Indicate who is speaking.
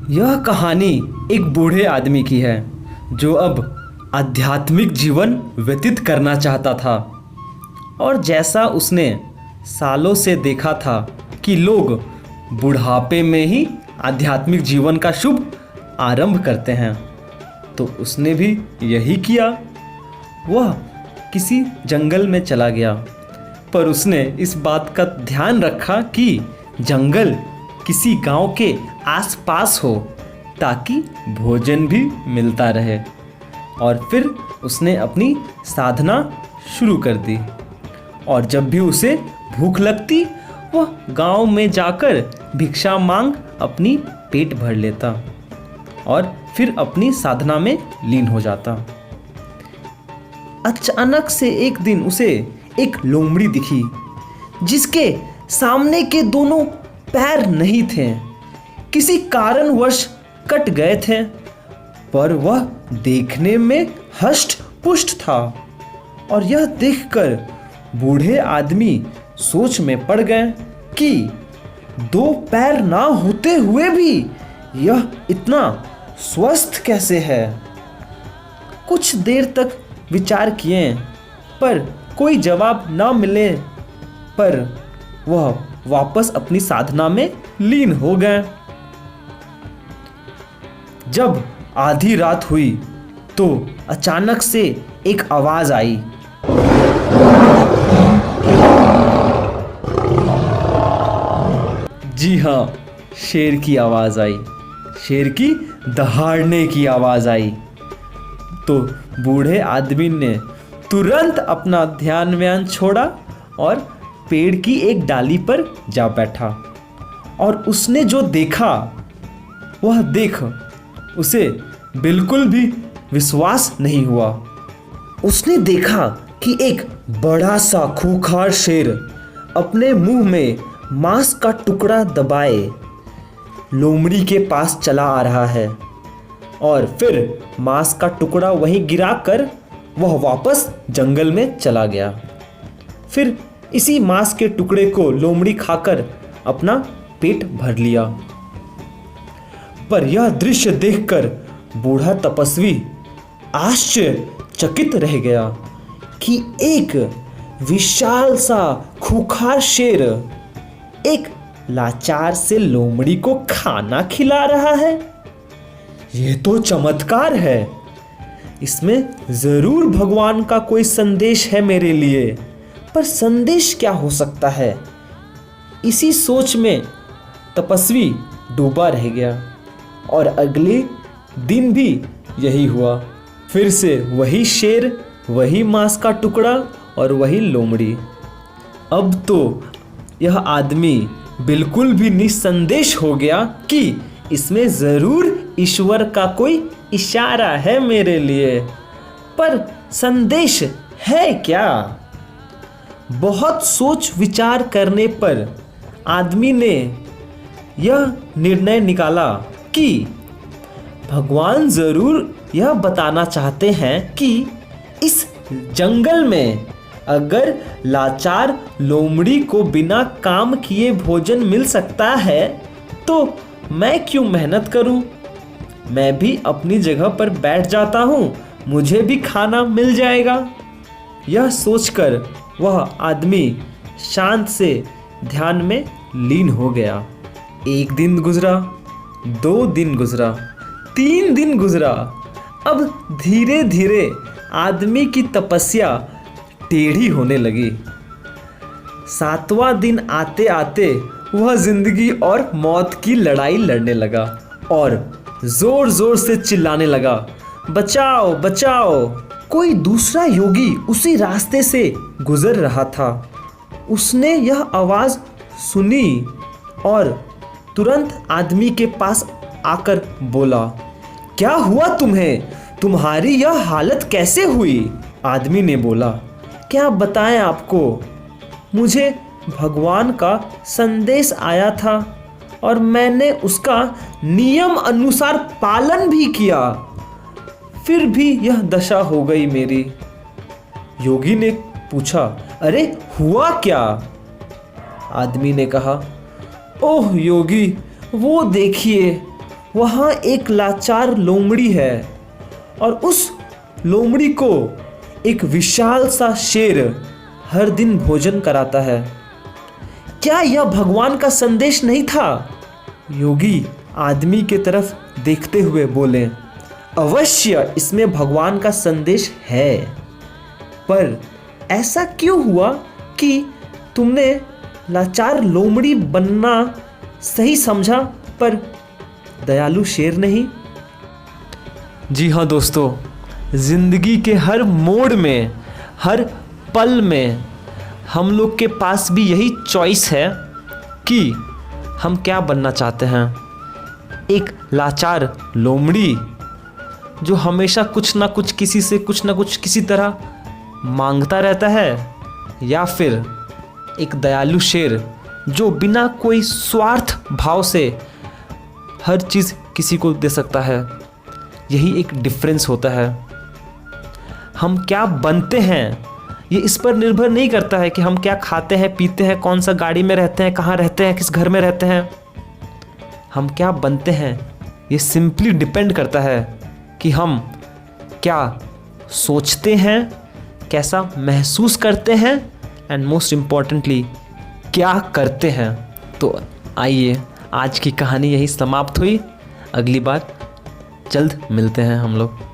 Speaker 1: यह कहानी एक बूढ़े आदमी की है जो अब आध्यात्मिक जीवन व्यतीत करना चाहता था। और जैसा उसने सालों से देखा था कि लोग बुढ़ापे में ही आध्यात्मिक जीवन का शुभ आरंभ करते हैं, तो उसने भी यही किया। वह किसी जंगल में चला गया, पर उसने इस बात का ध्यान रखा कि जंगल किसी गांव के आसपास हो ताकि भोजन भी मिलता रहे। और फिर उसने अपनी साधना शुरू कर दी। और जब भी उसे भूख लगती वह गांव में जाकर भिक्षा मांग अपनी पेट भर लेता और फिर अपनी साधना में लीन हो जाता। अचानक से एक दिन उसे एक लोमड़ी दिखी जिसके सामने के दोनों पैर नहीं थे, किसी कारणवश कट गए थे, पर वह देखने में हष्ट पुष्ट था। और यह देखकर बूढ़े आदमी सोच में पड़ गए कि दो पैर ना होते हुए भी यह इतना स्वस्थ कैसे है। कुछ देर तक विचार किए पर कोई जवाब ना मिले पर वह वापस अपनी साधना में लीन हो गए। जब आधी रात हुई तो अचानक से एक आवाज आई। जी हाँ, शेर की आवाज आई। शेर की दहाड़ने की आवाज आई तो बूढ़े आदमी ने तुरंत अपना ध्यान व्यान छोड़ा और पेड़ की एक डाली पर जा बैठा। और उसने जो देखा वह देख उसे बिल्कुल भी विश्वास नहीं हुआ। उसने देखा कि एक बड़ा सा खूंखार शेर अपने मुंह में मांस का टुकड़ा दबाए लोमड़ी के पास चला आ रहा है। और फिर मांस का टुकड़ा वहीं गिराकर वह वापस जंगल में चला गया। फिर इसी मांस के टुकड़े को लोमड़ी खाकर अपना पेट भर लिया। पर यह दृश्य देखकर बूढ़ा तपस्वी आश्चर्यचकित रह गया कि एक विशाल सा खूंखार शेर एक लाचार से लोमड़ी को खाना खिला रहा है। यह तो चमत्कार है। इसमें जरूर भगवान का कोई संदेश है मेरे लिए, पर संदेश क्या हो सकता है? इसी सोच में तपस्वी डूबा रह गया। और अगले दिन भी यही हुआ। फिर से वही शेर, वही मांस का टुकड़ा और वही लोमड़ी। अब तो यह आदमी बिल्कुल भी निसंदेश हो गया कि इसमें जरूर ईश्वर का कोई इशारा है मेरे लिए, पर संदेश है क्या? बहुत सोच विचार करने पर आदमी ने यह निर्णय निकाला कि भगवान जरूर यह बताना चाहते हैं कि इस जंगल में अगर लाचार लोमड़ी को बिना काम किए भोजन मिल सकता है तो मैं क्यों मेहनत करूं? मैं भी अपनी जगह पर बैठ जाता हूं, मुझे भी खाना मिल जाएगा। यह सोचकर वह आदमी शांत से ध्यान में लीन हो गया। एक दिन गुजरा, 2 दिन गुजरा, 3 दिन गुजरा। अब धीरे धीरे आदमी की तपस्या टेढ़ी होने लगी। 7वां दिन आते आते वह जिंदगी और मौत की लड़ाई लड़ने लगा और जोर जोर से चिल्लाने लगा, बचाओ बचाओ। कोई दूसरा योगी उसी रास्ते से गुजर रहा था। उसने यह आवाज सुनी और तुरंत आदमी के पास आकर बोला, क्या हुआ तुम्हें? तुम्हारी यह हालत कैसे हुई? आदमी ने बोला, क्या बताएं आपको, मुझे भगवान का संदेश आया था और मैंने उसका नियम अनुसार पालन भी किया, फिर भी यह दशा हो गई मेरी। योगी ने पूछा, अरे हुआ क्या? आदमी ने कहा, ओह योगी, वो देखिए वहाँ एक लाचार लोमड़ी है और उस लोमड़ी को एक विशाल सा शेर हर दिन भोजन कराता है। क्या यह भगवान का संदेश नहीं था? योगी आदमी के तरफ देखते हुए बोले, अवश्य इसमें भगवान का संदेश है, पर ऐसा क्यों हुआ कि तुमने लाचार लोमड़ी बनना सही समझा पर दयालु शेर नहीं? जी हाँ दोस्तों, जिंदगी के हर मोड़ में, हर पल में हम लोग के पास भी यही चॉइस है कि हम क्या बनना चाहते हैं। एक लाचार लोमड़ी जो हमेशा कुछ ना कुछ किसी से कुछ ना कुछ किसी तरह मांगता रहता है, या फिर एक दयालु शेर जो बिना कोई स्वार्थ भाव से हर चीज़ किसी को दे सकता है। यही एक डिफरेंस होता है। हम क्या बनते हैं ये इस पर निर्भर नहीं करता है कि हम क्या खाते हैं, पीते हैं, कौन सा गाड़ी में रहते हैं, कहाँ रहते हैं, किस घर में रहते हैं। हम क्या बनते हैं ये सिंपली डिपेंड करता है कि हम क्या सोचते हैं, कैसा महसूस करते हैं, एंड मोस्ट इम्पॉर्टेंटली क्या करते हैं। तो आइए, आज की कहानी यही समाप्त हुई। अगली बार जल्द मिलते हैं हम लोग।